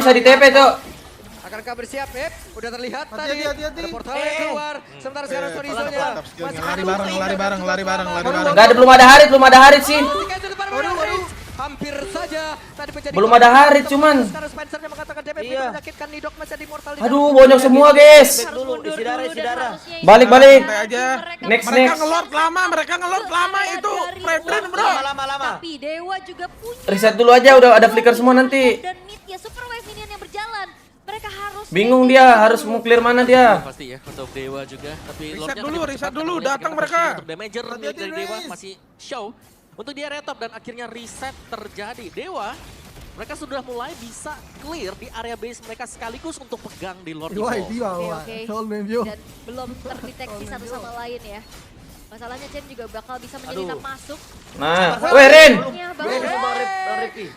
Bisa di TP, Cok. Akankah bersiap, Beb? Udah terlihat tadi. Ada portal yang keluar. Sementara sekarang Sorizo-nya Lari bareng. Enggak ada, belum ada Harit sih. hampir saja tadi menjadi Belum ada Harit cuman. Sekarang Spencer-nya mengatakan DP menyakitkan Nidok masih di mortal. Aduh, bonyok semua, guys. Dulu, isi darah. Balik. aja. Next. Mereka ngelord lama itu. Fredrin, bro. Lama. Tapi Dewa juga punya. Reset dulu aja, udah ada flicker semua nanti. Dan mid ya Super Wave minion yang berjalan. Mereka harus Bingung dia, harus mau clear mana dia. Pasti ya untuk Dewa juga, tapi Reset dulu, datang mereka. untuk damager milik dari Dewa masih show. Untuk dia retop dan akhirnya reset terjadi. Dewa, mereka sudah mulai bisa clear di area base mereka sekaligus untuk pegang di Lord Evolve. Oke. Dan belum terdeteksi satu sama lain ya. Masalahnya Chen juga bakal bisa menyelinap masuk. Nah, weh Rin.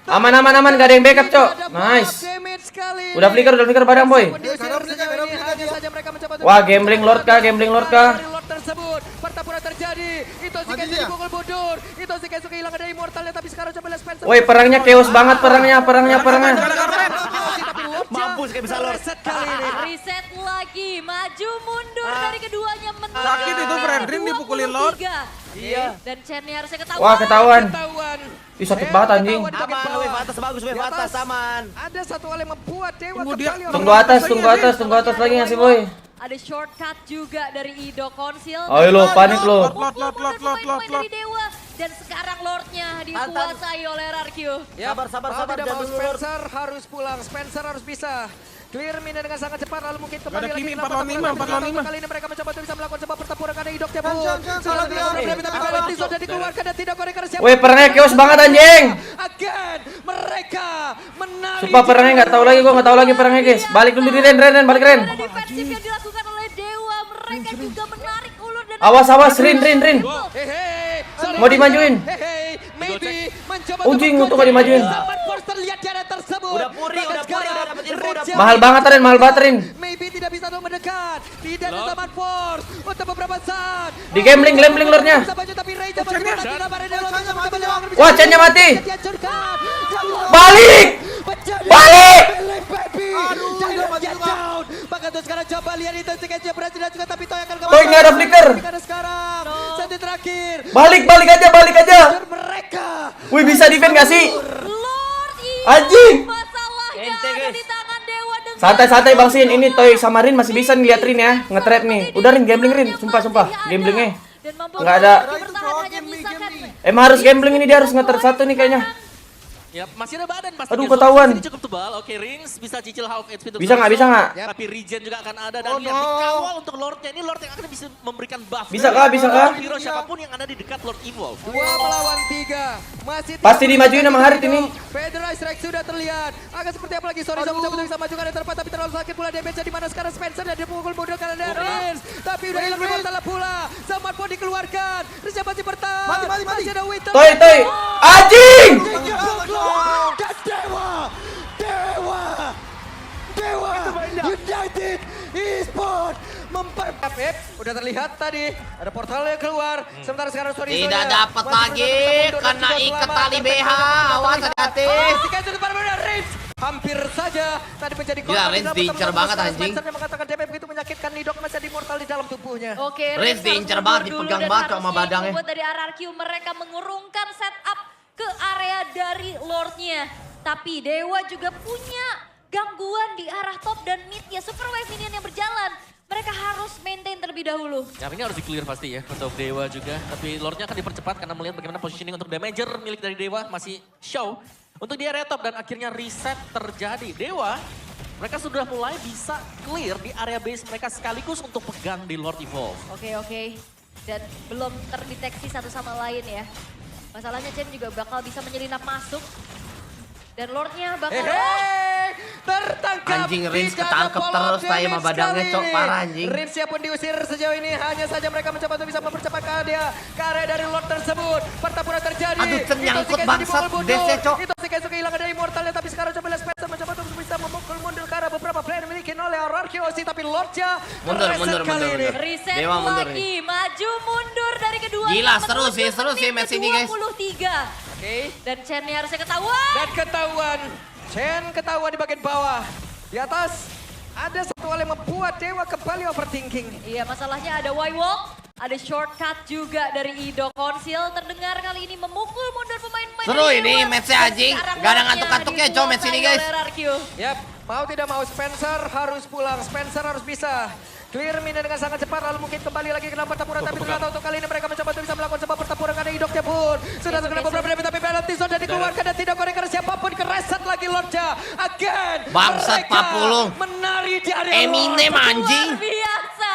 Aman, gak ada yang backup, Cok. Nice. Udah flicker bareng, boy. Wah, gambling lord kah? Tersebut pertempuran terjadi. Itu si Kenzo dipukul mundur. Itu si Kenzo kehilangan dari immortalnya, tapi sekarang coba lihat Spencer. Woi, perangnya chaos banget, perangnya. Mampus kayak bisa lord. Reset kali ini. Reset lagi, maju mundur dari keduanya menang. Sakit itu Fredrin dipukulin lord. Iya. Dan Chen-nya harusnya ketahuan. Wah, ketahuan. Ketahuan. Ih, sakit banget anjing. Aman, wave atas bagus, wave atas aman. Ada satu hal yang membuat Dewa Tunggu dia. kembali. Tunggu atas lagi ngasih, boy. Ada shortcut juga dari Ido Konsil. Ayo lo, panik lo. Lord. Dari Dewa. Dan sekarang Lordnya dikuasai oleh RRQ. Sabar, Tidak jangan mau dulu lord. Spencer harus pulang. Spencer harus bisa clear minion dengan sangat cepat, lalu mungkin kembali Ada lagi Kimi, dalam 4 lawan 5. Kali ini mereka mencoba untuk bisa melakukan sebuah pertempuran karena Idok pun salah tidak problem, tapi penalti sudah dikeluarkan dan tidak korek karena siapa. Woi, perangnya chaos banget anjing. Again mereka menang. Sumpah perangnya nggak tahu lagi perangnya, guys. Balik dulu Ren, balik Ren. Ada defensif yang dilakukan oleh Dewa. Mereka juga menarik ulur dan Awas, Rin. Mau dimajuin. Maybe mencoba Unjing untuk gak dimajuin. terlihat di area tersebut. Udah puri, udah dapat info, udah puri. Mahal banget Ren. Maybe tidak bisa untuk mendekat. Tidak ada zaman force untuk beberapa saat. Di gambling lordnya. Wah, Chen-nya mati. Balik. Bahkan tuh sekarang coba lihat itu siketnya berhasil juga, tapi Toy akan Toy nggak ada flicker. Sekarang satu terakhir. Balik aja. Mereka. Wih, bisa defend gak sih? Lord ini Anjing. masalahnya Ente, ada guys. di tangan Dewa dengan Santai Bang Sin, ini Toy sama Rin masih bisa nih lihat Rin ya, nge-trap nih. Udah Rin, gambling Rin, sumpah, gamblingnya. dan mampu Nggak ada. bertahan hanya menyisakan Emang harus gambling ini, dia harus nge-trap satu nih kayaknya. Ya, masih ada badan pasti. Aduh, ketahuan. Ini cukup tebal. Oke, Rings bisa cicil half HP untuk Bisa nggak? Tapi regen juga akan ada dan lihat dikawal untuk Lordnya. Ini Lord yang akan bisa memberikan buff. Bisa kah? Hero siapapun yang ada di dekat Lord Evolve. 2 melawan 3. Masih Pasti dimajuin sama Harit ini. Federal Strike sudah terlihat. Akan seperti apa lagi? Sorry, sama bisa maju karena terlepas, tapi terlalu sakit pula damage di mana sekarang Spencer dan dipukul mundur karena ada Rins. Tapi udah hilang immortal pula. Zaman pun dikeluarkan. Rins masih bertahan. Masih ada Winter. Toy, anjing! Dewa United Esports udah terlihat tadi ada portal yang keluar. Sementara sekarang Sorizo Tidak dapat lagi kena ikat tali BH. Awas hati-hati. Hampir saja tadi menjadi Ya, Rins diincar banget anjing. Spencer mengatakan DP begitu menyakitkan Nidok masih ada immortal di dalam tubuhnya. Oke, Rins diincar banget, dipegang banget sama badangnya. Buat dari RRQ mereka mengurungkan setup ke area dari Lordnya. Tapi Dewa juga punya gangguan di arah top dan mid ya. Super Wave minion yang berjalan. Mereka harus maintain terlebih dahulu. Ya, ini harus di-clear pasti ya untuk Dewa juga. Tapi Lordnya akan dipercepat karena melihat bagaimana positioning untuk damager milik dari Dewa masih show. Untuk di area top dan akhirnya reset terjadi. Dewa, mereka sudah mulai bisa clear di area base mereka sekaligus untuk pegang di Lord Evolve. Oke. Dan belum terdeteksi satu sama lain ya. Masalahnya Chen juga bakal bisa menyelinap masuk. Dan Lordnya bakal... Tertangkap. Anjing, Rins ketangkep terus saya sama badangnya, Cok. Parah anjing. Rins pun diusir sejauh ini. Hanya saja mereka mencoba untuk bisa mempercepat ke area dari Lord tersebut. Pertempuran terjadi. Aduh, Chen nyangkut bangsat. DC, Cok. Itu si Kenzo kehilangan dari immortalnya. Tapi sekarang coba lihat Spencer mencoba untuk bisa memukul mundur ke arah beberapa player dimiliki oleh RRQ. Tapi Lordnya Mundur. Reset Dewa mundur lagi, maju mundur dari kedua. Gila, seru sih match ini guys. 23. Oke. Dan Chen-nya harusnya ketahuan. Dan ketahuan Chen ketahuan di bagian bawah. Di atas ada satu hal yang membuat Dewa kembali overthinking. Iya, masalahnya ada Y-Walk, ada shortcut juga dari Ido. Konsil terdengar kali ini memukul mundur pemain-pemain. Seru dari ini Dewa. match-nya, anjing. Sekarang Gak ada match-nya ngantuk-ngantuknya, cow, match ini, guys. dikuasai oleh RRQ. Yap, mau tidak mau Spencer harus pulang. Spencer harus bisa clear mina dengan sangat cepat, lalu mungkin kembali lagi ke dalam pertempuran. Tapi ternyata untuk kali ini mereka mencoba untuk bisa melakukan sebuah pertempuran karena Idoknya pun sudah terkena beberapa damage, tapi penalti zone dikeluarkan dan tidak korek karena siapapun kereset lagi Lordnya. Again, Bangsat, mereka 40. menari di area Eminem, Lord. anjing. Luar biasa.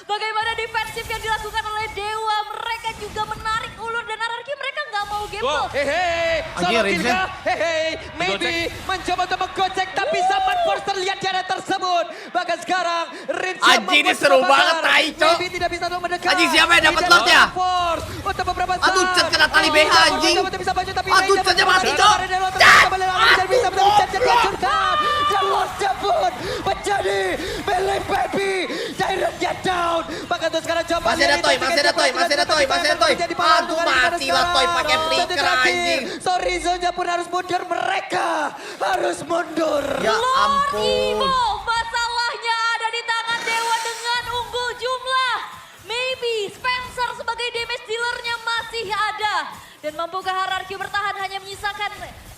Bagaimana defensif yang dilakukan oleh Dewa. Mereka juga menarik ulur dan RRQ mereka nggak mau gamble. Hehe, Anjing, solo Rinsen. kill kah? Hehe, maybe mencoba untuk menggocek tapi Zaman Force terlihat di area tersebut. Bahkan sekarang Rinsen Anjing, ini seru banget, tai, Cok. Maybe tidak bisa untuk mendekat. Anjing, siapa yang dapat Tidak Lord ya? Zaman Force untuk beberapa saat. Aduh, Chat kena tali BH, anjing. Zaman Force bisa maju, tapi Aduh, Ray Chatnya dapat mati, mencoba Cok. dari Lord, Chat! kembali lagi, bisa bisa Chat dihancurkan. Dan Lordnya pun menjadi melee baby. Direct down. Bahkan terus sekarang coba Masih ada Toy, masih ada Toy, masih ada Toy, masih ada Toy. Aduh, mati lah Toy pakai flicker, anjing. Sorry, Zonya pun harus mundur, mereka harus mundur. Ya Lord ampun. Evo, masalahnya ada di tangan Dewa dengan unggul jumlah. Maybe Spencer sebagai damage dealernya masih ada. Dan mampukah RRQ bertahan hanya menyisakan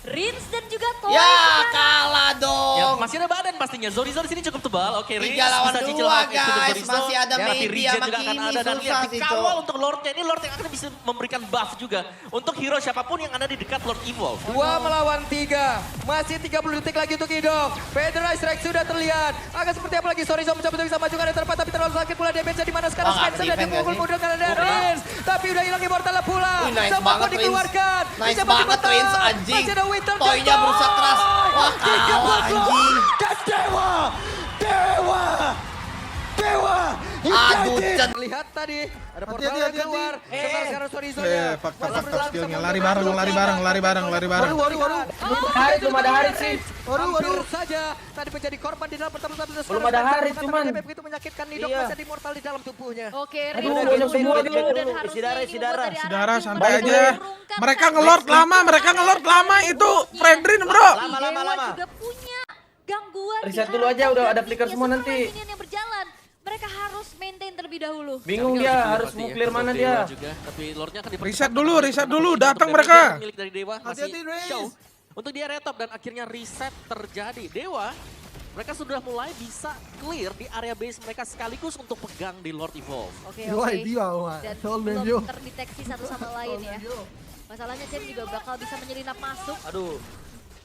Rins dan juga Toy. Ya sekarang? kalah Ya, dong. masih ada badan pastinya. Zorizo di sini cukup tebal. Oke, Riz 3 lawan bisa cicil 2, pakai super guys. Zorizo. Masih ada Ya, tapi Maybe Regen sama juga akan Kimi, ada. Dan susah lihat sih, dikawal Cok. untuk Lordnya. Ini Lord yang akan bisa memberikan buff juga. Untuk hero siapapun yang ada di dekat Lord Evolve. 2 melawan 3. Masih 30 detik lagi untuk Idok. Federized Rex sudah terlihat. Akan seperti apa lagi? Sorry, mencoba untuk bisa maju ke tempat, tapi terlalu sakit pula damage-nya di mana sekarang Oh, nggak Spencer dan defend dipukul nggak sih? mundur karena ada Rins. Tapi udah hilang Immortal pula. Wih, nice Semua banget, pun dikeluarkan. Nice Siapa banget, cepetan? Rins, anjing. Masih ada Winter Toy-nya Gatoy. berusaha keras. Wah, kalah, 30 anjing. dan Dewa. Aduh, Cen. Lihat tadi ada portal Hati-hati, yang hati-hati. keluar. Sekarang Sorizonya. Fakta skillnya lari bareng. Belum ada hari sih. Hampir saja tadi menjadi korban di dalam pertempuran. Belum ada hari, cuman. Begitu menyakitkan Nidok Iya. masih immortal di dalam tubuhnya. Oke, Aduh, Rins minum semua dulu dulu. dan harusnya Isi darah, ini isi membuat darah. dari Isi darah, RRQ santai mereka aja. mengurungkan Mereka satu. ngelord lama itu Fredrin, bro. Dewa juga punya gangguan Reset di dulu arah aja, top udah dan ada flicker mid-nya. semua Super nanti. minion yang berjalan. Mereka harus maintain terlebih dahulu. Bingung Tapi dia nggak harus pasti mau ya, clear untuk mana Dewa dia. juga. Tapi Lordnya akan Reset dipercepat dulu, karena reset untuk dulu, posisi datang untuk mereka. damage milik dari Dewa masih Hati-hati, Riz. show. Untuk di area top dan akhirnya reset terjadi. Dewa, mereka sudah mulai bisa clear di area base mereka sekaligus untuk pegang di Lord Evolve. Oke, Yo, oke. idea, Wan. Dan Told them, belum yo. terdeteksi satu sama lain ya. Masalahnya Chen juga bakal bisa menyelinap masuk. Aduh.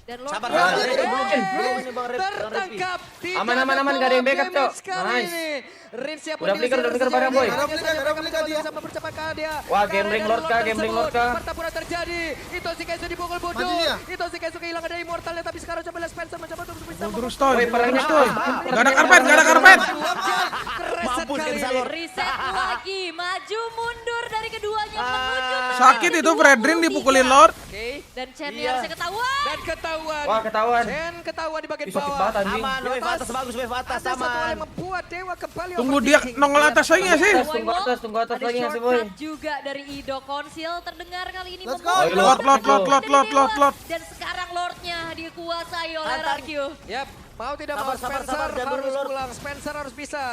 Dan Lord Sabar, juga sabar. belum- Belum ini Bang Red. Tertangkap. Tidak Aman, ada gak ada yang backup, Cok. damage kali Nice. ini. Rins siap Udah flicker bareng, Boy. Bisa mempercepatkan dia. Wah, Karena gambling dari Lord kah, gambling Lord kah? Pertempuran terjadi. Itu si Kesu dipukul mundur. Maju dia. Itu si Kesu kehilangan dari immortalnya, tapi sekarang coba lihat Spencer mencoba untuk bisa Terus Toy, Woi, perangnya terus Toy. Toy. Gak ada karpet, gak ada karpet. Mampus kali ini. Reset lagi, maju mundur dari keduanya menuju Sakit itu Fredrin dipukulin Lord. Oke. Dan Chen Iya. harusnya ketahuan. Dan ketahuan. Wah, ketahuan. Chen ketahuan di bagian Ih, sakit bawah. banget anjing. Wave atas bagus, wave atas ada satu hal yang membuat Dewa kembali Tunggu dia overthinking. nongol atas aja nggak sih? Tunggu atas Ada lagi nggak sih, shortcut Boy? juga dari Ido. Konsil terdengar kali ini Let's memukul go. Lord, Lord, Lord, Lord, dari Lord, Dewa. Lord. Dan sekarang Lordnya dikuasai oleh RRQ. Yap, mau tidak mau Spencer harus pulang. Spencer harus bisa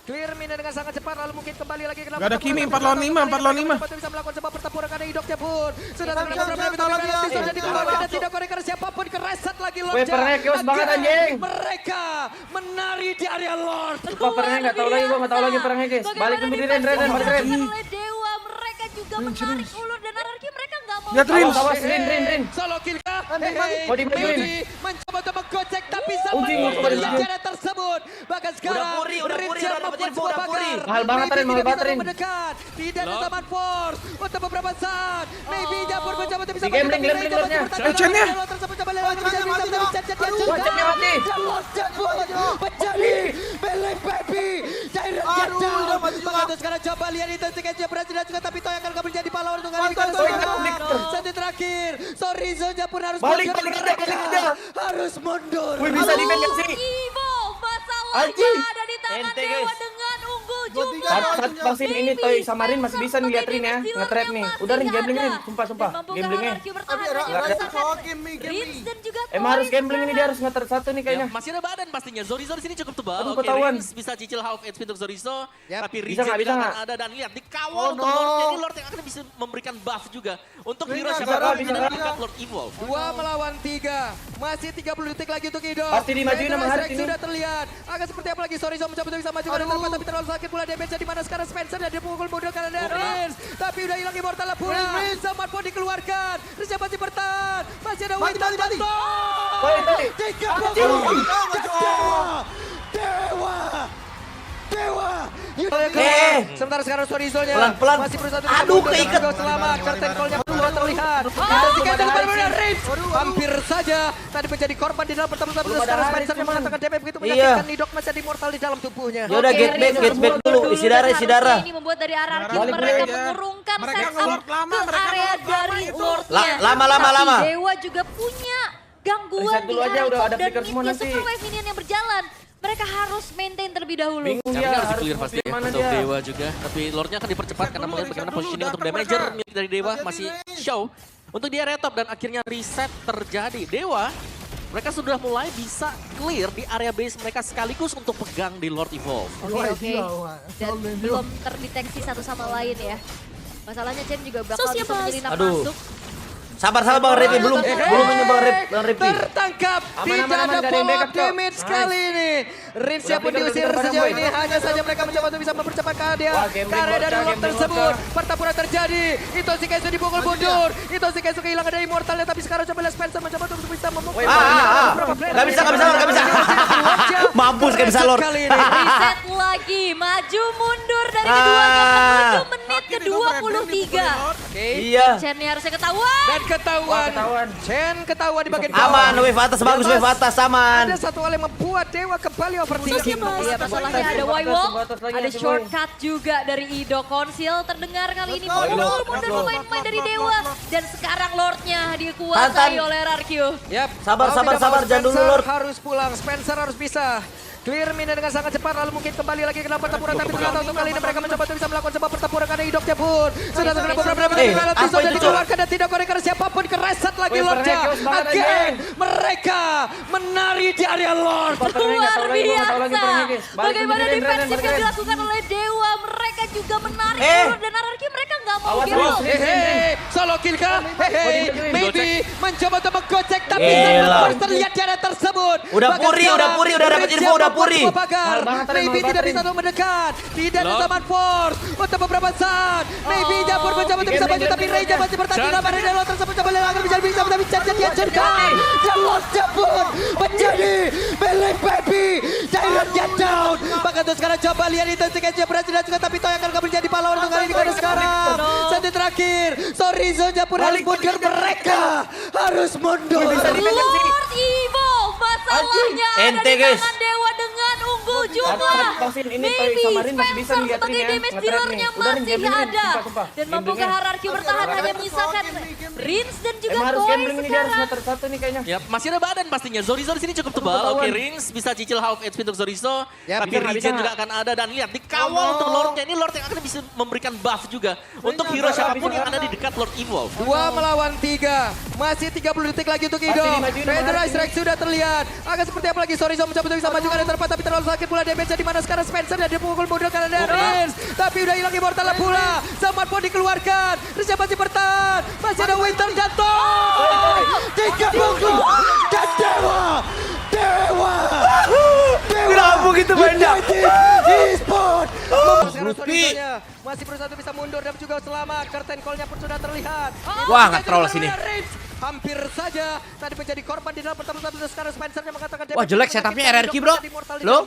clear mina dengan sangat cepat, lalu mungkin kembali lagi ke dalam Gak ada Kimi, pertempuran. 4 lawan 5, 4 lawan 5. Untuk bisa melakukan sebuah pertempuran karena Idoknya pun sudah Jangan, terkena beberapa jangan, damage, jangan, sudah jangan. dikeluarkan dan tidak korek karena siapapun kereset lagi Lord. Weapernya chaos banget, anjing. Mereka menari di area Lord. Lupa perangnya nggak tahu lagi, gua nggak tahu lagi perangnya guys. Balik dulu di Ren, balik Ren. oleh Dewa, mereka juga menarik ulur dan RRQ mereka nggak mau. Lihat Rins. Awas, Rin. Solo kill kah? Mau dimajuin. Maybe mencoba untuk menggocek tapi sama Ujing, mau coba melihat dimajuin. cara tersebut. Bahkan sekarang puri, udah Rins puri, yang udah dapat membuat info, sebuah udah puri. bakar. Mahal banget, Maybe Rin, mahal tidak banget, bisa Rin. mendekat. Tidak ada Zaman Force untuk beberapa saat. Maybe Japur mencoba untuk bisa Di gambling, maju, tapi gambling Ray Lordnya. coba bertahan. Chen-nya. Lord tersebut coba lewat, Chen-nya bisa, mati, bisa, Cok. Chen-nya Aduh, dihancurkan. Chen-nya mati. Dan Lordnya pun menjadi melee baby. Direct Aduh, down. udah mati juga. Bahkan sekarang coba lihat itu Tiketnya berhasil dan juga tapi Toy akan menjadi pahlawan untuk hari ini. Toy, Toy, Sekarang satu terakhir. Sorry Zonya pun harus Balik mundur. aja. Harus mundur. Wih, bisa di-ban nggak sih? Ivo, masalahnya Anjing. ada di tangan Ente, Dewa guys. dengan unggul Saat vaksin ini Toy sama Rin masih bisa nih lihat Rin ya, nge-trap nih. Udah Rin gambling Rin, sumpah. Gamblingnya. Emang harus gambling ini, dia harus nge-trap satu nih kayaknya. Masih ada badan pastinya. Zorizo di sini cukup tebal. Aduh, Oke, ketahuan. Rins bisa cicil half HP untuk Zorizo. Tapi Bisa Regen nggak, bisa juga nggak? akan ada. Dan lihat, dikawal untuk Lordnya. Ini Lord yang akan bisa memberikan buff juga. Untuk hero siapa nggak, bisa nggak. dekat Lord Evolve. 2 melawan 3. Masih 30 detik lagi untuk Ido. Pasti dimajuin sama Harit ini. Sudah terlihat. Akan seperti apa lagi? Zorizo mencoba untuk bisa maju ke depan, tapi terlalu sakit pula damage di mana sekarang Spencer dan dipukul mundur karena ada Rins. Tapi udah hilang Immortal pula. Zaman pun dikeluarkan. Rins masih bertahan. Masih ada Win dan Toy. 30 Dewa. Sementara sekarang Zorizo-nya Pelan-pelan. masih berusaha untuk Aduh, mundur, keikat. tapi selamat. Curtain call-nya belum terlihat. Dihentikan dengan benar-benar Rins. Hampir saja tadi menjadi korban di dalam pertarungan. Belum ada Sekarang Harit, Spencer yang cuman. mengatakan DP begitu Iya. menyakitkan. Nidok masih ada Immortal di dalam tubuhnya. Ya udah, Oke, get back Rins dulu. Isi darah, isi darah. Ini membuat dari RRQ Balik mereka aja. mengurungkan Mereka setup nge-lord lama, ke mereka area nge-lord lama dari itu. Lordnya. Lama. Tapi Dewa juga punya gangguan Reset dulu di aja, arah udah top ada dan flicker semua mid-nya. nanti. Super Wave minion yang berjalan. Mereka harus maintain terlebih dahulu. Bingung Tapi dia, harus di-clear pasti ya mana untuk dia. Dewa juga. Tapi Lordnya akan dipercepat karena melihat bagaimana dulu, positioning untuk datang damager mereka. milik dari Dewa masih show. Untuk di area top dan akhirnya reset terjadi. Dewa, mereka sudah mulai bisa clear di area base mereka sekaligus untuk pegang di Lord Evolve. Oke. Dan belum terdeteksi satu sama lain ya. Masalahnya Chen juga bakal bisa menyelinap Aduh. masuk. Sabar Bang Repi, belum mencoba Bang Repi. Tertangkap. Tidak ada nggak ada yang follow up backup, Cok. damage kali ini. Rins Udah pun flicker, diusir udah sejauh boy. ini. Hanya saja mereka mencoba untuk bisa mempercepat karya Wah, gambling dari bocah, lock gambling tersebut. bocah. Pertempuran terjadi. Itu si Kesu dipukul mundur. Itu si Kesu kehilangan dari Immortalnya. Tapi sekarang coba lihat Spencer mencoba untuk bisa memukul. Nggak bisa. Mampus, nggak bisa Lord. Kali ini. Reset lagi, maju mundur dari keduanya menuju menit ke-23. Oke. Iya. Chen ini harusnya ketahuan. Dan ketahuan. Ketahuan. Chen ketahuan di bagian bawah. Aman, wave atas bagus, wave atas aman. Ada satu hal yang membuat Dewa kembali overthinking. Iya, masalahnya ada Y-Walk, ada shortcut juga dari Ido. Konsil terdengar kali ini mundur pemain-pemain dari Dewa. Dan sekarang Lordnya dikuasai Tantan. oleh RRQ. Yap. Sabar, Mau tidak mau jangan dulu, Spencer Lord. harus pulang. Spencer harus bisa clear mina dengan sangat cepat, lalu mungkin kembali lagi ke dalam pertempuran, tapi ternyata untuk kali ini mereka mencoba untuk bisa melakukan sebuah pertempuran karena hidupnya pun sudah terkena beberapa Eh, penalti apa sudah itu, dikeluarkan dan tidak korek karena siapapun kereset lagi Wih, Lordnya. Pernekius banget aja. Again, mereka menari di area Lord. Luar biasa. Bagaimana Ren, defensif balik, yang Ren. dilakukan oleh Dewa. Mereka juga menarik Eh. mundur dan RRQ mereka nggak mau Awas, gitu. awas. Hehe, solo kill kah? Hehe, maybe mencoba untuk menggocek tapi Gila. Sanford terlihat di area tersebut. Udah Bahkan puri, udah sekarang, puri, udah dapat Rins info, yang udah membuat puri. sebuah pagar. Mahal banget, Ren, Maybe mahal tidak banget, bisa Ren. untuk mendekat. Tidak ada Lord. zaman force untuk beberapa saat. Maybe Japur mencoba untuk bisa maju tapi Reja masih bertahan di dalam area tersebut. Coba lihat agar bisa tapi Chan dihancurkan. Dan Lord Japur menjadi melee baby. Direct down. Bahkan terus sekarang coba lihat itu siketnya berhasil juga tapi Toy akan kembali jadi pahlawan untuk kali ini karena sekarang. Satu terakhir. Zorizo Japur harus mundur. Mereka harus mundur. Lord Evolve, masalahnya ada Ente, di guys. tangan Dewa dengan unggul jumlah. Saat vaksin ini Toy Maybe sama Rin masih bisa Spencer nih lihat Rin sebagai ya, damage nge-trap nih. dealernya Udah, Rin, masih gambling, Rin, ada. sumpah. Dan mampukah Gamblingnya. RRQ bertahan hanya menyisakan Rins dan juga Emang harus Toy gambling ini, dia harus sekarang. nge-trap satu nih kayaknya. Ya, masih ada badan pastinya. Zorizo di sini cukup tebal. ketahuan. Oke, Rins bisa cicil half HP untuk Zorizo. Ya, Tapi bisa nggak, Regen bisa juga akan ada. Dan lihat, dikawal untuk Lordnya. Ini Lord yang akan bisa memberikan buff juga. Untuk hero siapapun yang ada di dekat Lord Evolve. 2 melawan 3. Masih 30 detik lagi untuk Ido. Pasti dimajuin sama Federal Harit Strike sudah terlihat. Akan seperti apa lagi? Zorizo mencoba untuk bisa maju ke arah tempat tapi terlalu sakit pula damage di mana sekarang Spencer dan dipukul mundur karena ada Rins. Tapi udah hilang Immortal pula. Zaman pun dikeluarkan. Rins masih bertahan. Masih ada Winter dan Toy. 30 dan Dewa. Kenapa gitu banyak? E-sport. Sekarang Zorizo-nya masih berusaha untuk bisa mundur dan juga selamat. Curtain call-nya pun sudah terlihat. Wah, nge-troll sini. Rins hampir saja tadi menjadi korban di dalam pertempuran tapi sekarang Spencer yang mengatakan Wah, jelek setupnya RRQ, bro. Lo?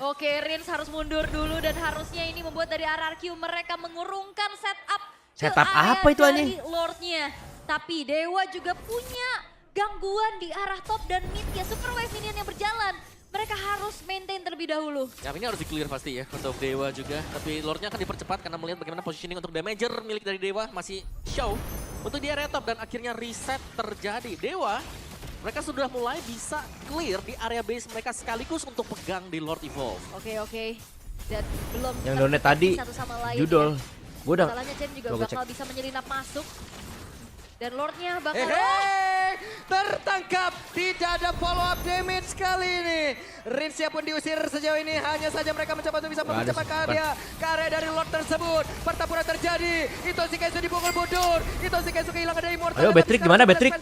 Oke, Rins harus mundur dulu dan harusnya ini membuat dari RRQ mereka mengurungkan setup ke Setup area apa itu, anjing? dari Lordnya. Tapi Dewa juga punya gangguan di arah top dan mid-nya. Super Wave minion yang berjalan. Mereka harus maintain terlebih dahulu. Ya, ini harus di-clear pasti ya untuk Dewa juga. Tapi Lordnya akan dipercepat karena melihat bagaimana positioning untuk damager milik dari Dewa masih show. Untuk di area top dan akhirnya reset terjadi. Dewa, mereka sudah mulai bisa clear di area base mereka sekaligus untuk pegang di Lord Evolve. Oke. Dan belum Yang donate tadi satu sama lain judul. ya. Gue udah Masalahnya Chen juga gua bakal cek. bisa menyelinap masuk. Dan Lordnya bakal Tertangkap, tidak ada follow up damage kali ini. Rinsnya pun diusir sejauh ini, hanya saja mereka mencoba untuk bisa Nggak ada mempercepat sih, ke area dari Lord tersebut. Pertempuran terjadi, Itoshi Kensu dipukul mundur, Itoshi Kensu kehilangan dari Immortal. Ayo, Patrick, gimana, Patrick?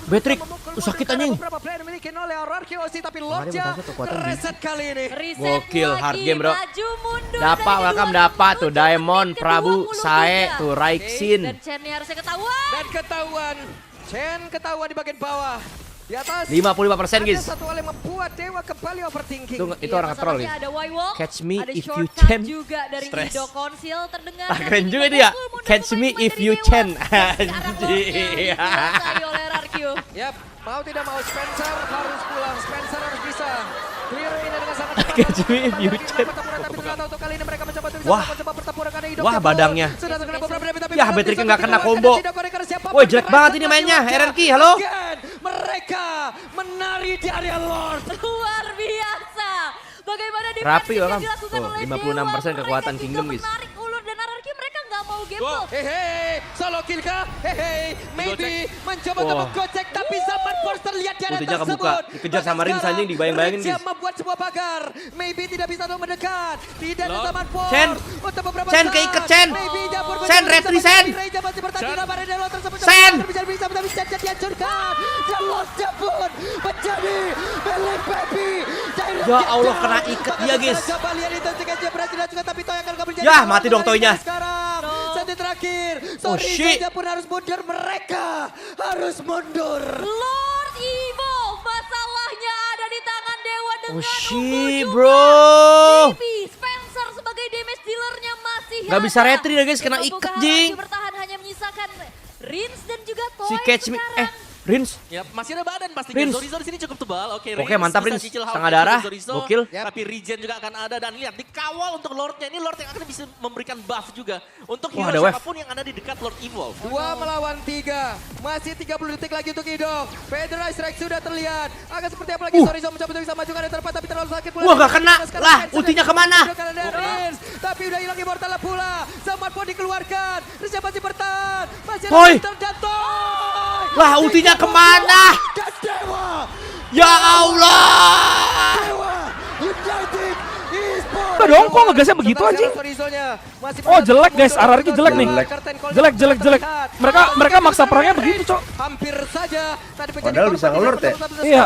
Patrick. Sakit, anjing. Beberapa player dimiliki oleh Ararkiosi, tapi Kemarin Lordnya merasa kekuatan reset kali ini. reset Gokil, lagi, hard game, bro. maju mundur Dapat, dari welcome, kedua dapat tuh untuk Diamond, menit Prabu, ke-23. Sae, tuh Raiksin. Dan Chen ini harusnya ketahuan. Dan ketahuan, Chen ketahuan di bagian bawah. Di atas 55% guys. ada satu hal yang membuat Dewa kembali overthinking. Itu orang troll masalahnya ya. ada Y-Walk, Catch me ada if you shortcut can. juga dari Stress. Ido Konsil terdengar. Ah, keren dari juga ini dia. pukul mundur Catch me pemain if dari you Dewa. can. Dan sekarang Anjing. Lordnya dikuasai oleh RRQ. Yap, mau tidak mau Spencer harus pulang. Spencer harus bisa clear ini dengan sangat cepat. Catch me if you Lagi can. pertempuran, tapi ternyata untuk kali ini mereka mencoba untuk bisa Wah. mencoba pertempuran karena Ido Wah, kabur. badangnya. Sudah terkena beberapa damage, tapi Yah, belum Patrick bisa nggak kena dikeluarkan. combo. Tidak korek siapa Woi, jelek pun banget ini berhasil mainnya. melakukan. RRQ, halo? Again, mereka menari di area Lord. Luar biasa. Bagaimana Rapi, defense yang orang. dilakukan Tuh, oleh 56% Dewa. kekuatan Mereka Kingdom, juga guys. menarik ulur dan RRQ mereka nggak mau gamble. Hehe, solo kill kah? Hehe, maybe mencoba untuk Wah. menggocek tapi Zaman Force terlihat di area Ultinya tersebut. kebuka. Dikejar sama Rins, Sekarang, anjing, dibayang-bayangin, Rins guys. yang membuat sebuah pagar. Maybe tidak bisa untuk mendekat. Tidak ada Zaman Force. Chen. Untuk beberapa Chen, saat. keiket, Chen. Maybe Dapur Chen, mencoba retri, bersama Chen. Ray masih bertanding dalam area Delo tersebut. Chen. Bisa tapi Chen dihancurkan. Dan Lordnya pun menjadi milik Baby. Ya Allah, kena ikat dia, guys. Kembalian itu berhasil juga tapi Toy akan kembali. Yah, mati dong Toy-nya. Sekarang, satu terakhir. Oh, Sorry shit. saja pun harus mundur. Mereka harus mundur. Lord Evolve, masalahnya ada di tangan Dewa dengan Oh, unggul shit, juga. bro. Tapi Spencer sebagai damage dealernya masih Nggak bisa ada. retri dia, guys, kena Untuk ikat, Buka jing. Haraki bertahan hanya menyisakan Rins dan juga Toy Si Catch Me. sekarang. Rins. Ya, masih ada badan pasti. Rins. Zorizo di sini cukup tebal. Oke, Oke, mantap, bisa Rins. cicil Setengah half darah. Zorizo. Gokil. Tapi regen juga akan ada. Dan lihat, dikawal untuk Lordnya. Ini Lord yang akan bisa memberikan buff juga. Untuk Wah, hero ada wave. siapapun yang ada di dekat Lord Evolve. 2 melawan 3. Masih 30 detik lagi untuk Idok. Federal Strike sudah terlihat. Akan seperti apa lagi? Sorry, mencoba untuk bisa maju ke area terdepan tapi terlalu sakit pula. Wah, nggak kena. Lah, ultinya kemana? Tapi udah hilang Immortal pula. Zaman pun dikeluarkan. Rizya masih bertahan. Masih ada Toy. Immortal dan Toy. Lah, ultinya kemana? Dan Dewa. Ya Allah. Dewa United Esports. Udah dong, kok ngegasnya begitu, anjing? Oh, jelek, guys. RRQ jelek nih. Jelek. Mereka maksa perangnya begitu, Cok. Hampir saja tadi Padahal bisa nge-lord ya? Iya.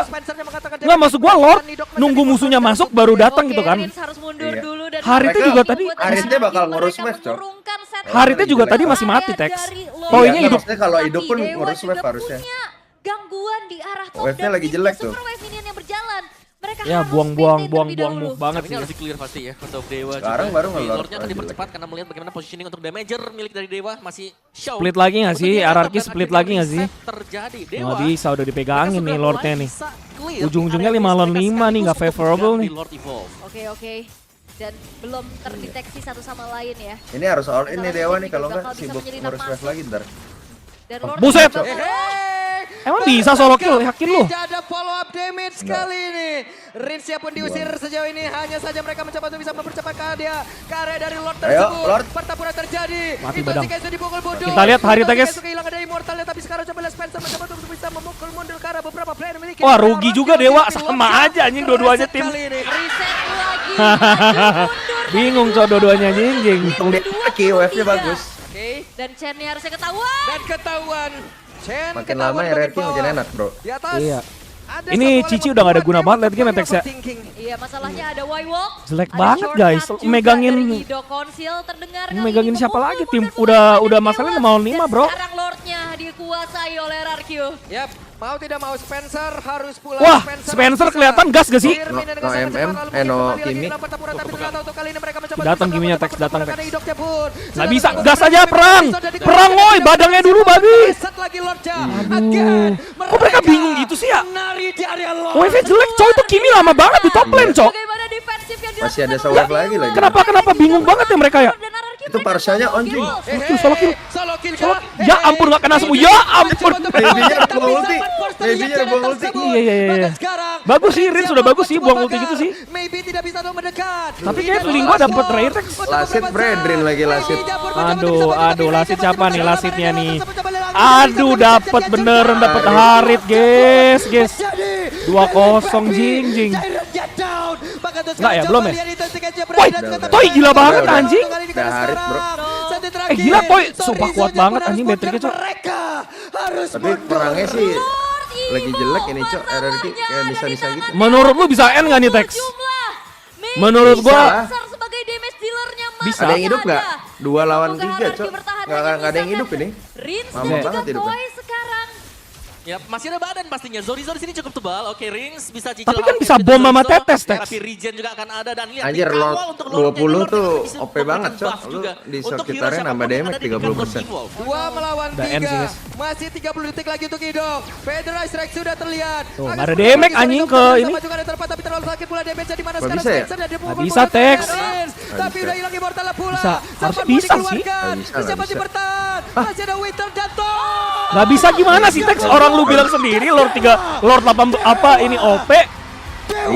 Nggak, maksud gua Lord nunggu musuhnya masuk baru datang gitu kan. Rins harus mundur Iya. dulu dan Haritnya juga tadi- Haritnya bakal ngurus match, Cok. Haritnya juga tadi masih mati, Tex. Toy-nya Iya, hidup. maksudnya kalau hidup pun ngurus wave harusnya. Gangguan di arah top Wave-nya dan lagi mid, jelek tuh. Super wave minion yang berjalan. Mereka Ya, harus buang-buang maintain terlebih dahulu. move banget Tapi ini sih. harus di-clear pasti ya untuk Dewa Sekarang juga. baru Tapi nge-lord Lordnya akan lagi dipercepat karena melihat bagaimana positioning untuk damager milik dari Dewa masih show. Split lagi nggak Untuk sih? di atas RRQ dan split akhirnya lagi nggak sih? reset terjadi. Dewa. Nggak bisa, udah dipegangin nih Lordnya nih. Ujung-ujungnya Ujung-ujungnya 5 lawan 5 nih, nggak favorable nih. Oke. Dan belum terdeteksi satu sama lain ya. Ini harus all in nih Dewa nih, kalau Bakal nggak bisa sibuk menyelinap ngurus wave masuk. lagi ntar. Dan Lord Buset. juga- Emang bisa solo kill? Yakin lu? Tidak ada follow up damage kali ini. Rinsnya pun diusir sejauh ini. Hanya saja mereka mencoba untuk bisa mempercepat ke area dari Lord tersebut. Lord. Pertempuran terjadi. Mati Itu badang. si Kensu dipukul mundur. Kita lihat Harita, guys. Kensu kehilangan dari Immortalnya. Tapi sekarang coba Spencer mencoba untuk bisa memukul mundur ke arah beberapa player memiliki. Wah, rugi juga Dewa. Sama aja anjing dua-duanya tim. Kali ini. Reset lagi. maju mundur. Bingung Cok dua-duanya anjing. Untung dia kaki, wave-nya bagus. Oke. Dan Chen ini harusnya ketahuan. Dan ketahuan. Chen Makin ketahuan lama ya bagian RRQ makin bawah. enak, bro. Di atas. Iya. Ada Ini satu hal Cici yang udah nggak ada guna membuat banget late game ya, Dewa Tex ya. overthinking. Iya, masalahnya ada Y-Walk. Jelek ada banget, shortcut guys. juga Megangin- dari Ido Konsil terdengar kali Megangin ini. siapa Memukul lagi? mundur Tim pemain udah dari masalahnya Dewa. 5-5, Dan bro. sekarang Lordnya dikuasai oleh RRQ. Yap, mau tidak mau Spencer harus pulang. Wah, Spencer kelihatan gas gak sih? No Kimi. Datang Kiminya, Tex, datang, Tex. Nggak Nggak bisa, gas aja, perang! Perang, woi, badangnya dulu, babi! Kok mereka bingung gitu sih ya? Oh, Wave-nya jelek, Cok. Itu Kimi lama banget di top lane, Cok. Bagaimana defensif yang Masih ada dilakukan sewave oleh lagi Dewa. lagi. Kenapa bingung banget ya mereka ya? Dan RRQ Itu Itu Parshanya anjing. Solo kill. Ya ampun gak kena semua. Ya ampun. Maybe-nya buang ulti. Maybe-nya buang ulti. Iya. Bagus sih, Rin sudah bagus sih buang ulti gitu sih. Maybe tidak bisa mendekat. Tapi kayak feeling gua dapet Raytex. Lasit Bredrin lagi Lasit. Aduh, Lasit siapa nih Lasitnya nih? Aduh, dapat beneran dapat Harit, guys. 2-0 jing. Enggak ya, belum ya? Woi, Toy gila banget anjing. Udah Harit, bro. Gila Toy, sumpah kuat banget anjing metriknya, Cok. Tapi perangnya sih lagi jelek ini, Cok. RRQ kayak bisa-bisa gitu. Menurut lu bisa N gak nih, Tex? Menurut Bisa gua lah. sebagai damage dealernya Bisa. Ada yang hidup nggak? 2 lawan 3, Semoga Cok. bertahan Nggak hanya ada yang hidup ini. Rins Lama dan juga banget hidupnya. Toy sekarang. Ya masih ada badan pastinya. Zorizo di sini cukup tebal. Oke, Rings bisa cicil. Tapi kan outfit bisa untuk bom sama Zorizo. Tetes, Tex. Tapi regen juga akan ada dan lihat Anjir, dikawal Lord untuk 20 Lordnya. tuh Lord bisa OP banget, memberikan Cok. buff Lu juga. di Untuk sekitarnya hero nambah siapapun yang damage ada di dekat Lord 30%. Evil. 2 melawan Udah end sih, 3. guys. Masih 30 detik lagi untuk Idok. Federais Rex sudah terlihat. Tuh, Agak nggak ada seperti damage lagi anjing Zorizo ke bersama ini. juga ada terlepas, tapi terlalu sakit pula damage-nya di mana Nggak sekarang bisa ya? Spencer dan dipukul Nggak bisa, mundur Tex. oleh Rins. Tapi bisa. udah hilang immortal pula. Bisa. Zaman Harusnya pun bisa sih. dikeluarkan. Nggak bisa, Siapa nggak masih bisa. bertahan? Masih ada Winter dan Toy. Gak bisa gimana sih, Tex? Orang lu bilang sendiri Lord 8 apa ini OP.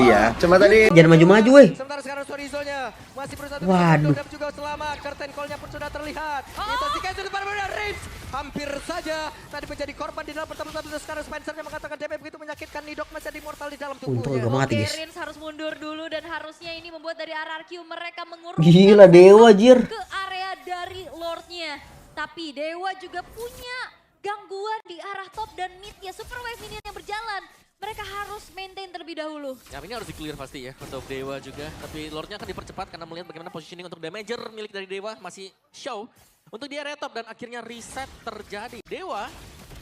Iya, cuma tadi Jangan maju-maju weh. Sementara sekarang Zorizo-nya masih berusaha untuk Waduh. dan juga selamat. Curtain call-nya pun sudah terlihat. Itu tiga itu depan benar Rins. Hampir saja tadi menjadi korban di dalam pertarungan, tapi sekarang Spencer-nya mengatakan DP begitu menyakitkan. Nidok masih ada immortal di dalam Untung tubuhnya. agak mati, guys. Rins harus mundur dulu dan harusnya ini membuat dari RRQ mereka mengurung Gila, Dewa, Jir. ke area dari Lordnya. Tapi Dewa juga punya gangguan di arah top dan mid ya. Super Wave minion yang berjalan. Mereka harus maintain terlebih dahulu. Ya ini harus di-clear pasti ya untuk Dewa juga. Tapi Lordnya akan dipercepat karena melihat bagaimana positioning untuk damager milik dari Dewa masih show. Untuk di area top dan akhirnya reset terjadi. Dewa,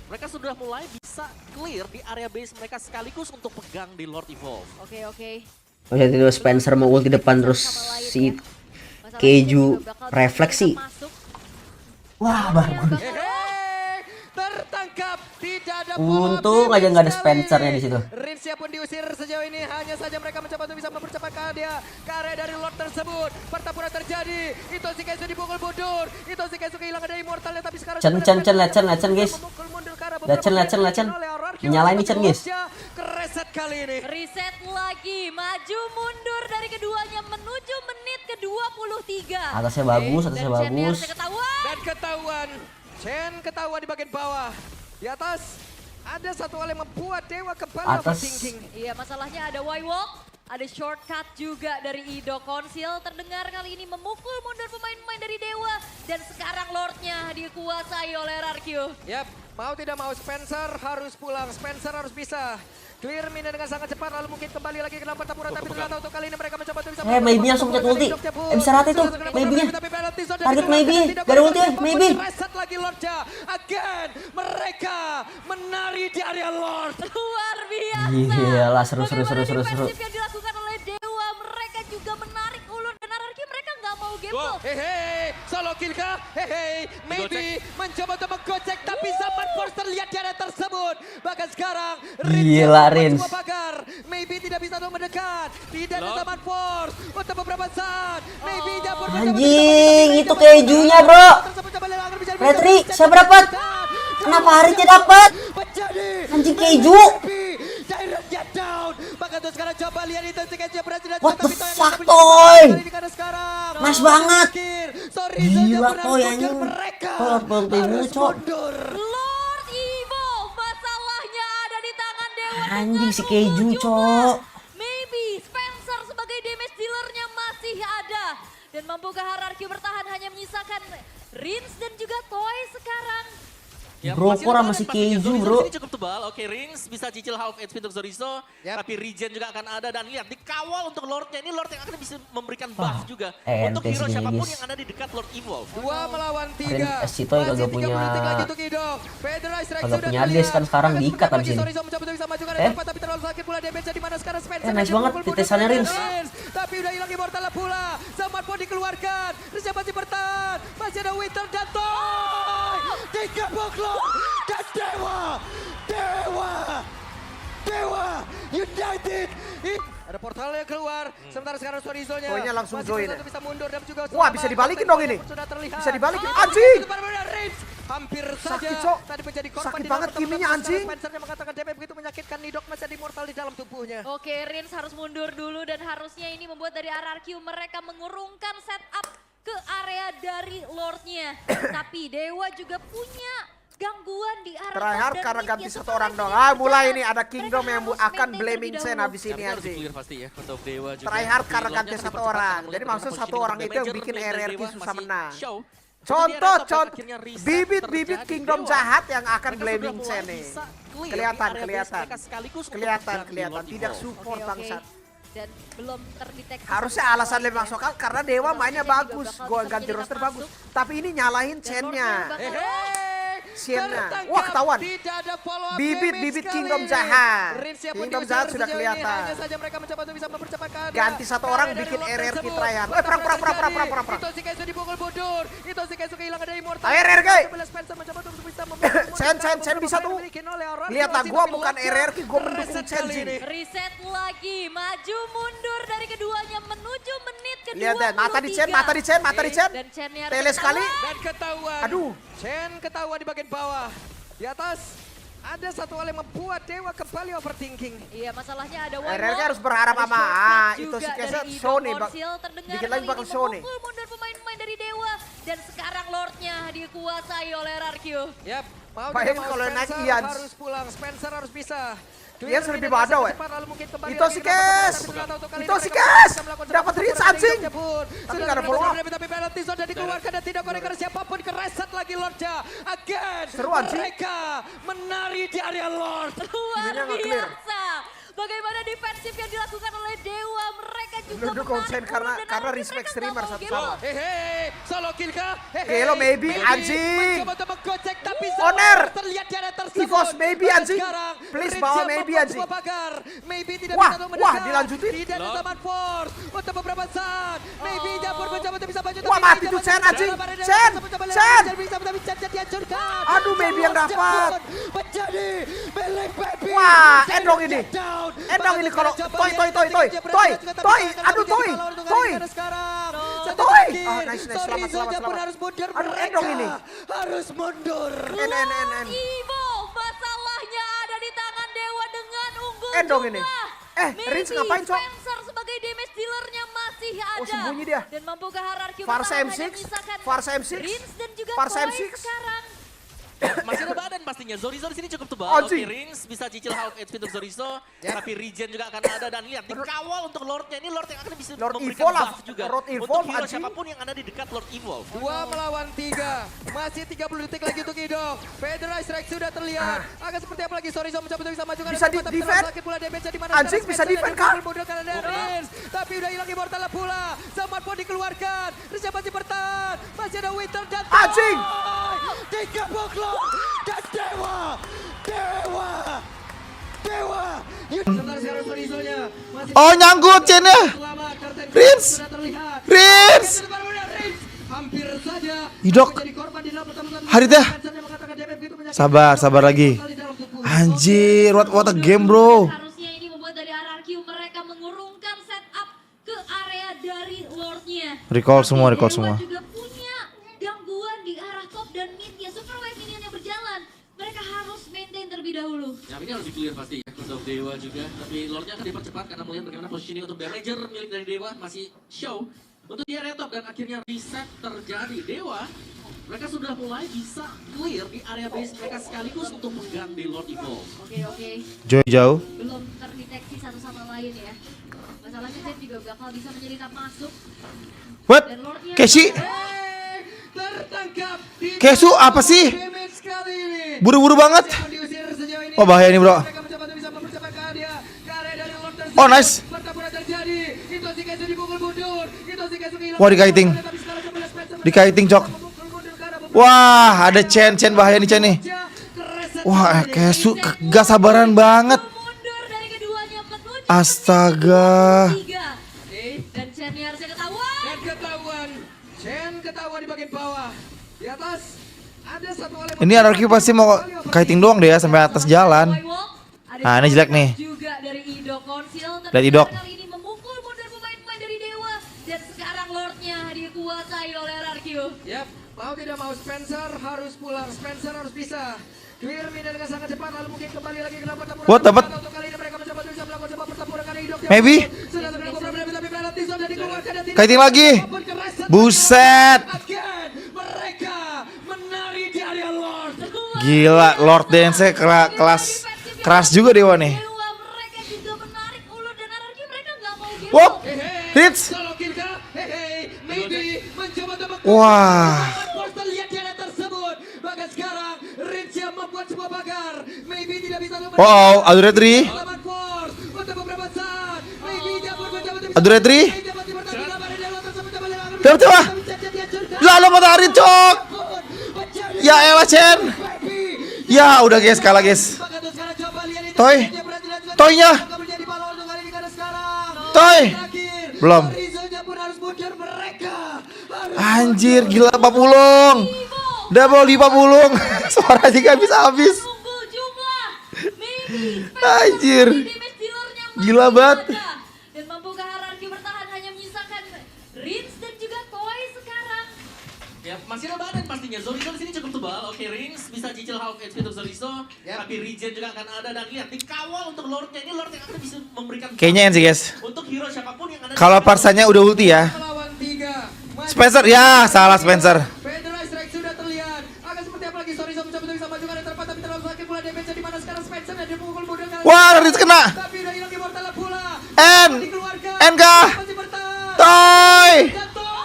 mereka sudah mulai bisa clear di area base mereka sekaligus untuk pegang di Lord Evolve. Oke. Lihat itu Spencer mau ulti depan terus si Keju refleksi. Wah, bagus. Tertangkap, tidak ada Untung aja nggak ada Spencer-nya di situ. Rinsnya pun diusir sejauh ini, hanya saja mereka mencoba untuk bisa mempercepat ke area dari Lord tersebut. Pertempuran terjadi, itu si Kesu dipukul mundur, itu si Kesu kehilangan dari immortalnya, tapi sekarang Cen, guys. Lecen. Nyalain nih, Cen, guys. Kereset kali ini. Reset lagi, maju mundur dari keduanya menuju menit ke-23. Atasnya bagus, Dan Chen ketahuan. Dan ketahuan, Chen ketahuan di bagian bawah. Di atas, ada satu hal yang membuat Dewa kembali Atas. overthinking. Iya, masalahnya ada Y-Walk, ada shortcut juga dari Ido. Konsil terdengar kali ini memukul mundur pemain-pemain dari Dewa. Dan sekarang Lordnya dikuasai oleh RRQ. Yap, mau tidak mau Spencer harus pulang. Spencer harus bisa clear minion dengan sangat cepat. Lalu mungkin kembali lagi ke dalam pertempuran. Tapi ternyata untuk kali ini mereka mencoba untuk bisa... Maybe langsung pencet ulti. Bisa rata itu, maybe-nya. Target maybe, dari ulti ya, maybe. Reset lagi Lordnya. Again, mereka menari di area Lord. Luar biasa. Gila, seru. Bagaimana defensif yang dilakukan oleh Dewa. Mereka juga menarik ulur dan RRQ mereka nggak mau gamble. Hehe, solo kill kah? Hehe, maybe mencoba untuk menggocek. Tapi Zaman Force terlihat di area tersebut. Bahkan sekarang, Gila, Rins. Maybe tidak bisa untuk mendekat. Tidak ada Zaman Force untuk beberapa saat. Maybe dia pun Anjing, itu kejunya, bro. Retri, siapa dapat? Kenapa Haritnya dapat? Anjing keju. What the fuck, Toy? Nice banget. Gila, Toy, anjing. Toy, ultimu, cok. Lord Evo, masalahnya ada di tangan Dewa. Anjing, si dengan keju, ujung cok. Maybe Spencer sebagai damage dealernya masih ada. Dan mampukah RRQ bertahan hanya menyisakan Rins dan juga Toy sekarang. Ya, Bro, masih kok ada masih badan pastinya. keju, Zorizo bro. di sini cukup tebal. Oke, Rings bisa cicil half HP untuk Zorizo. Tapi regen juga akan ada. Dan lihat, dikawal untuk Lordnya. Ini Lord yang akan bisa memberikan buff juga. Untuk ente hero sih, siapapun guys. yang ada di dekat Lord Evolve. 2 melawan 3. Rin, si Toy kagak punya- kagak punya ades kan sekarang diikat abis ini. Nice banget titesannya Rins. Tapi udah hilang immortal pula. Zaman pun dikeluarkan. Rins masih bertahan. Masih ada Winter dan Toy. 3 boklok. Dan Dewa United Ada portalnya keluar. Sementara sekarang Sorizo-nya Toynya langsung masih join bisa ya. untuk bisa mundur dan juga Wah, bisa dibalikin dong ini. sudah terlihat. Bisa dibalikin. Oh, Anjing! Reigns hampir saja Sakit, Cok. tadi menjadi korban Sakit di banget dalam pertempuran. Kiminya, anjing. Spencer-nya mengatakan DP begitu menyakitkan, Nidok masih ada immortal di dalam tubuhnya. Oke, Rins harus mundur dulu dan harusnya ini membuat dari RRQ mereka mengurungkan setup ke area dari Lordnya. Tapi Dewa juga punya gangguan di arah Tryhard top dan karena mid ganti ya, satu Super orang Wave dong. ini Ah, mulai berjalan. ini ada Kingdom Mereka yang harus akan maintain blaming terlebih Sen dahulu. habis Tapi ini harus anjing. clear pasti ya untuk Dewa juga. Tryhard Tapi karena lordnya ganti akan satu dipercepat orang. karena Jadi melihat maksud bagaimana satu positioning orang untuk itu yang damager, bikin mid dari RRQ Dewa susah masih menang. show. Untuk dia Contoh, retop dan akhirnya reset bibit-bibit terjadi. Kingdom Dewa, jahat yang akan mereka blaming sudah Sen mulai nih. bisa clear Kelihatan, di area base kelihatan. mereka sekaligus untuk Kelihatan, mengganti kelihatan. Lord Tidak Evolve. support Oke, bangsat. Dan belum terdeteksi. Harusnya satu alasan poin lebih ya. masuk akal karena Dewa mainnya Lordnya juga bagus. bakal Gua bisa ganti menjadi roster masuk. bagus. Tapi ini nyalahin Dan Chen-nya. Lordnya bakal- Chen-nya. Tertangkap. Wah, ketahuan. Tidak ada follow up Bibit-bibit damage Kingdom kali. jahat. Rins siap Kingdom mendiusir jahat sudah sejauh ini. kelihatan. Hanya saja mereka mencoba untuk bisa mempercepat keadaan. Ganti satu orang Karena bikin dari Lord RRQ tersebut, Tryhard. betapa Perang. terjadi. Itoshi Kaizo dipukul mundur. Itoshi Kaizo kehilangan dari Immortal. Ayo, RRQ. Sebelah Spencer mencoba untuk bisa membantu Sen bisa tuh. dimiliki oleh orang Lihat lah, Lord, gua tapi bukan Lordnya RRQ, gua mendukung reset Chen kali Jin. ini. Reset lagi, maju mundur dari keduanya menuju menit ke-23. Lihat deh, mata di Chen, mata di Chen, mata di Chen. Dan Chen-nya harus Tele sekali. ketahuan. Dan ketahuan. Aduh. Chen ketahuan di bagian bawah. Di atas ada satu hal yang membuat Dewa kembali overthinking. Iya, masalahnya ada RRQ harus berharap sama itu si Kesa show nih, Bang. Terdengar Dikit lagi kali bakal ini show nih. memukul mundur pemain-pemain dari Dewa. Dan sekarang Lordnya dikuasai oleh RRQ. Yap, mau Bayangin tidak mau kalau naik Spencer Ian. harus pulang. Spencer harus bisa. Ian Clear lebih dengan badau, cepat, lalu mungkin kembali Itu lagi si ke tempat Kes. tapi ternyata untuk kali ini Itu si mereka Kes. bisa melakukan Dapat satu reach, pertandingan anjing. pun. Tapi Sudah nggak ada terdapat follow up. tapi penalti zone dan dikeluarkan dan tidak connect karena siapapun kereset lagi Lordnya. Again, Seru, anjing. mereka menari di area Lord. Luar Ininya nggak clear. biasa. Bagaimana defensif yang dilakukan oleh Dewa. Mereka juga Lu dukung menarik Chen karena- turun dan karena artinya respect mereka streamer nggak mau satu game sama. on. Hehe, solo kill kah? Gelo, maybe, anjing. Mencoba untuk menggocek tapi Oner. terlihat di area tersebut. Tifos, maybe, Dan anjing. sekarang, Please, Ritz bawa yang maybe, membuat anjing. sebuah pagar. Maybe tidak Wah, bisa untuk wah, mendekat. dilanjutin. Tidak ada zaman force untuk beberapa saat. Maybe Japur mencoba untuk bisa maju. Wah, tapi mati tidak tuh bisa. Chen, anjing. Dalam area Chen, mencoba lewat, Chen. Chen bisa tapi Chen dihancurkan. Aduh, maybe yang Japur dapat. menjadi milik baby. Wah, Chen endong ini. down. Endong ini kalau Japur Toy, yang Toy, Toy, berhasil Toy, berhasil Toy, juga, tapi Toy. gagal Aduh, menjadi Toy, pahlawan untuk Toy. kali ini sekarang. Chen Toy. terakhir. Oh, nice, nice. Sorry, Selamat, selamat, Japur selamat. harus mundur. Aduh, Mereka endong ini. harus mundur. En. Evolve, masalahnya ada di tangan Dewa dengan unggul Endong juga. ini. Rins ngapain, Cok? Spencer sebagai damage dealernya masih ada. Oh, sembunyi dia. Dan mampukah RRQ Farsa bertahan M6, hanya menyisakan Farsa M6, Rins dan juga Farsa Toy M6. sekarang. Masih ada badan pastinya. Zorizo di sini cukup tebal. Anjing. Oke, Rins bisa cicil half HP untuk Zorizo. Tapi regen juga akan ada. Dan lihat, dikawal untuk Lordnya. Ini Lord yang akan bisa Lord memberikan Evolve lah. buff juga. Lord Untuk Evolve, hero anjing. siapapun yang ada di dekat Lord Evolve. 2 melawan 3. Masih 30 detik lagi untuk Ido. Federal Strike sudah terlihat. Akan seperti apa lagi? Sorry, mencoba untuk bisa maju. Bisa di defend. Anjing, bisa defend, Kak. Tapi udah hilang Immortal pula. Zaman pun dikeluarkan. Rizya masih bertahan. Masih ada Winter dan Anjing. 3 boklok. Dan Dewa. Sebentar sekarang Sorizo-nya. Masih Oh, nyangkut Chen-nya. selamat. Karten Rins. sudah terlihat. Rins. Hampir saja Idok. menjadi korban di dalam pertempuran. Harit ya. Spencer yang mengatakan DP begitu menyakitkan. Sabar lagi. Di dalam tubuh. Anjir, what a game, bro. Harusnya ini membuat dari RRQ mereka mengurungkan setup ke area dari Lordnya. Recall Tapi semua, recall Dewa semua. juga punya gangguan di arah top dan midnya. Super Wave minion yang berjalan. Mereka harus maintain terlebih dahulu. Ya, ini harus di-clear pasti ya untuk Dewa juga. Tapi Lordnya akan dipercepat karena melihat bagaimana positioning untuk damager milik dari Dewa masih show. Untuk dia retop dan akhirnya reset terjadi. Dewa, mereka sudah mulai bisa clear di area base mereka sekaligus untuk mengganti Lord Evolve. Oke. Joy jauh. Belum terdeteksi satu sama lain ya. Masalahnya Zen juga bakal bisa menyelinap masuk. What? Dan Lordnya... Keshi, Tertangkap di Kesu apa sih? damage kali ini. Buru-buru banget. Siapa diusir sejauh ini? Oh, bahaya nih, bro. Mereka mencoba untuk bisa mempercepat ke area dari Lord tersebut. Oh, nice. Pertempuran terjadi. Itoshi Kaizo dipukul mundur. Itoshi Kaizo kehilangan. Wah, dikaiting. Tapi sekarang coba Spencer Dikaiting, Cok. memukul mundur ke arah Wah, ada Chen bahaya nih Chen nih. Kereset Wah, kali ini. Kesu gak sabaran banget. Mundur dari keduanya menuju Astaga. 3. Dan Chen harusnya ketahuan. Dan ketahuan. Chen ketahuan di bagian bawah. Di atas ada satu hal yang Ini RRQ pasti mau kiting doang deh ya sampai atas jalan. Ada Nah, ini jelek nih. Juga dari Idok Konsil Lihat Idok. kali ini memukul mundur pemain-pemain dari Dewa dan sekarang Lordnya dikuasai oleh RRQ. Yap, mau tidak mau Spencer harus pulang, Spencer harus bisa. Clear mid dengan sangat cepat lalu mungkin kembali lagi ke dalam pertempuran. What, dapat? Untuk kali ini mereka mencoba bisa melakukan sebuah pertempuran karena Idok. Maybe. Sudah terkena beberapa tapi penalti sudah dikeluarkan dan tidak. Kiting lagi. Buset. Again, mereka menari di area Lord. Gila, Lord Dance kelas keras juga Dewa nih. Dewa mereka juga menarik ulur dan RRQ mereka nggak mau game. Wop, hits. Solo kill kah? Maybe mencoba untuk Wah. terlihat di area tersebut. Bahkan sekarang Rins yang membuat sebuah pagar. Maybe tidak bisa Wow, Aduretri. Lawan Force untuk beberapa saat. Maybe dia pun mencoba untuk Aduretri. Dapat Dapat. Lalu matahari cok. Ya elah Chen. Ya udah guys, kalah guys. Toy. Toynya. Toy. Belum. Anjir, gila Pak Pulung. Double di Pak Pulung. Suara juga habis. Unggul jumlah. Maybe Anjir. damage dealernya Gila banget. dan mampukah RRQ bertahan hanya menyisakan Rins dan juga Toy sekarang. Ya, masih ada badan pastinya. Zorizo di sini cukup tebal. Oke, Rings bisa cicil half HP untuk Zorizo. Tapi regen juga akan ada dan lihat dikawal untuk Lordnya. Ini Lord yang akan bisa memberikan Kayaknya sih guys. untuk hero siapapun yang ada. Kalau Parsanya udah ulti ya. Lawan 3. Spencer, ya salah Spencer. Federal Strike sudah terlihat. Akan seperti apa lagi? Sorry, mencoba untuk bisa maju ke arah tempat tapi terlalu sakit pula damage di mana sekarang Spencer dan dia pukul mundur kali. Wah, Riz kena. Tapi udah hilang di mortal pula. N. Dikeluarkan. N kah? Masih bertahan. Toy.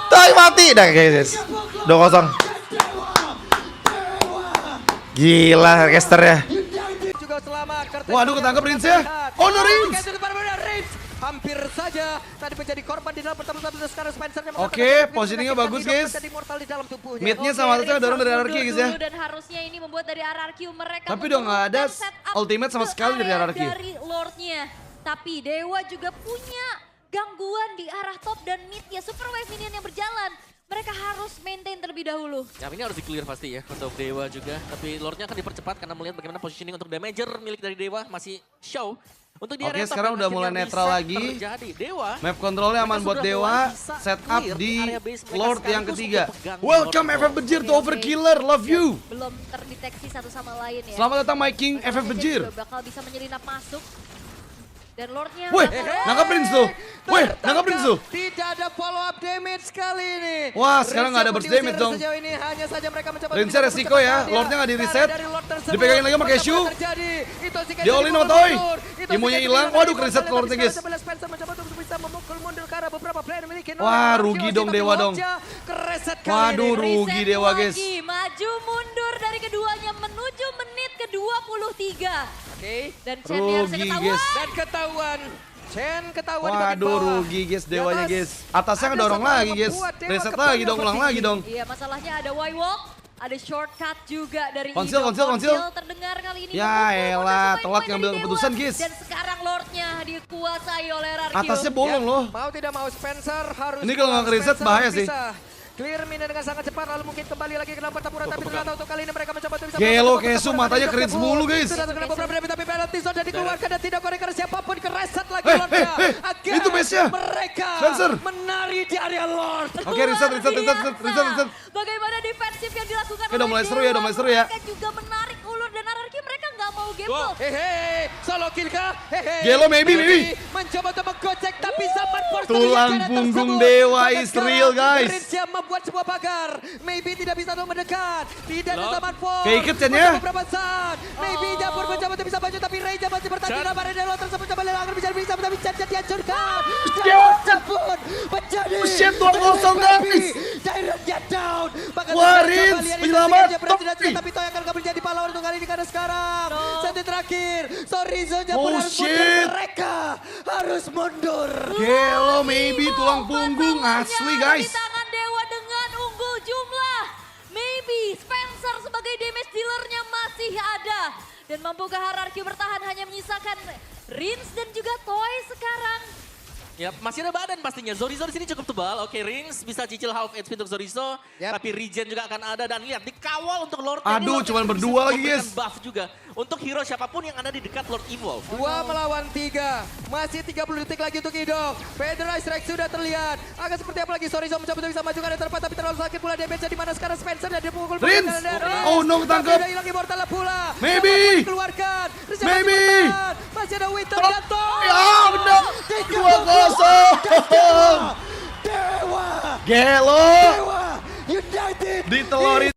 Toy mati. Dah guys. 2-0. Gila caster ya. Juga selamat. Waduh, ketangkep Rins ya. Oh, no Rins. Hampir saja tadi menjadi korban di dalam pertemuan sekarang Spencer. Oke, positioningnya bagus, guys. Midnya sama atasnya dorong dari RRQ guys ya. Dan harusnya ini membuat dari RRQ mereka Tapi udah nggak ada menurunkan setup ultimate sama ke sekali dari area RRQ. Dari Lordnya. Tapi Dewa juga punya gangguan di arah top dan mid ya. Super Wave minion yang berjalan. Mereka harus maintain terlebih dahulu. Ya, ini harus di-clear pasti ya untuk Dewa juga. Tapi Lordnya akan dipercepat karena melihat bagaimana positioning untuk damager milik dari Dewa masih show. Untuk di Oke, area top sekarang dan udah mulai akhirnya netral reset lagi. terjadi. Dewa Map kontrolnya aman mereka buat sudah Dewa. mulai bisa Setup clear di area base mereka Lord yang sekaligus ketiga. untuk pegang Welcome Lord. FF Bejir to Overkiller, love you. Belum terdeteksi satu sama lain ya. Selamat datang My King FF Selanjutnya Bejir. juga bakal bisa menyelinap masuk. Dan Lordnya Wih, bakal- nangkap Prince tuh. Wih, nangkap Prince tuh. Tidak ada follow up damage kali ini. Wah, sekarang nggak ada Rins burst yang damage diusir dong. sejauh ini hanya saja mereka mencoba Rinsnya untuk resiko ya, mempercepat Lordnya nggak di dia. reset. Dari Lord tersebut, Dipegangin lagi sama pertempuran Cashew. terjadi. Itu si Dia all in sama Toy. Imunnya hilang. Waduh, kereset Lordnya, guys. Spencer mencoba untuk bisa memukul mundur ke arah beberapa player memiliki. Wah, rugi dong Dewa dong. Kereset kali Waduh, ini. rugi Reset Dewa guys. lagi, maju mundur dari keduanya menuju menit ke-23. Oke. Dan Chen harusnya Rugi, ketahuan. guys. Dan ketahuan. Chen ketahuan di bagian Waduh, bawah. rugi guys Dewanya Di guys. atas Atasnya ada ngedorong satu lagi yang guys. membuat Dewa Reset kembali lagi dong, ulang lagi dong. Iya, masalahnya ada Y-Walk, ada shortcut juga dari Konsil, Ido. konsil. Terdengar kali ini. Ya memukul elah, mundur telat pemain-pemain ngambil dari keputusan, Dewa. guys. Dan sekarang Lordnya dikuasai oleh RRQ. Atasnya bolong loh. Mau tidak mau Spencer harus Ini kalau nggak ke-reset Spencer bahaya harus sih. bisa clear mina dengan sangat cepat lalu mungkin kembali lagi ke dalam pertempuran tapi ternyata untuk kali ini mereka mencoba untuk bisa Gelo, melakukan Kesu, pertempuran matanya dari keren Jogja mulu, Bull. guys. Sudah terkena beberapa damage tapi penalti sudah dikeluarkan dan tidak korek karena siapapun kereset lagi Eh, Lordnya. eh, eh, Again, itu base-nya. mereka Spencer. menari di area Lord. Oke, reset. Bagaimana defensif yang dilakukan Oke, udah mulai seru ya, udah mulai seru ya. Mereka juga menarik ulur dan RRQ mereka nggak mau gamble. Hehe, solo kill kah? Hehe. Gelo, maybe. Mencoba untuk menggocek tapi Zaman Force Tulang terlihat di area punggung tersebut. Dewa Bahkan is real, guys. Rins yang membuat sebuah pagar. Maybe tidak bisa untuk mendekat. Tidak ada Zaman Force. Keiket Chen ya. Untuk beberapa saat. Maybe Dapur mencoba untuk bisa maju tapi Reja masih bertanding dalam area Delo tersebut. Coba lelang bisa tapi Chen dihancurkan. Dewa pun menjadi. Shit, 2-0 guys. Direct down. Bahkan Wah, sekarang Rins, coba lihat ini penyelamat, saja berhasil top. tapi Toy akan kembali jadi pahlawan untuk kali ini karena sekarang satu terakhir Sorizo-nya pun Oh, harus mundur, shit. mereka harus mundur. Gelo, maybe tulang punggung asli guys. Di tangan Dewa dengan unggul jumlah. Maybe Spencer sebagai damage dealernya masih ada. Dan mampukah RRQ bertahan hanya menyisakan Rins dan juga Toy sekarang. Ya, masih ada badan pastinya. Zorizo di sini cukup tebal. Oke, Rings bisa cicil half HP untuk Zorizo. Tapi regen juga akan ada. Dan lihat, dikawal untuk Lord. Aduh, cuman berdua lagi, guys. Buff juga. Untuk hero siapapun yang ada di dekat Lord Evolve. 2 melawan 3. Masih 30 detik lagi untuk Idong. Federalized Rex sudah terlihat. Akan seperti apa lagi? Zorizo mencoba untuk bisa maju ke arah terdepan. Tapi terlalu sakit pula damage di mana sekarang Spencer dan dia pukul. Rins! Oh no, ketangkep. Udah hilang Immortal pula. Maybe. Dikeluarkan. Maybe. Masih ada Winter jatuh. Ya benar. 2-0. Dewa. Gelo. United. Ditelorin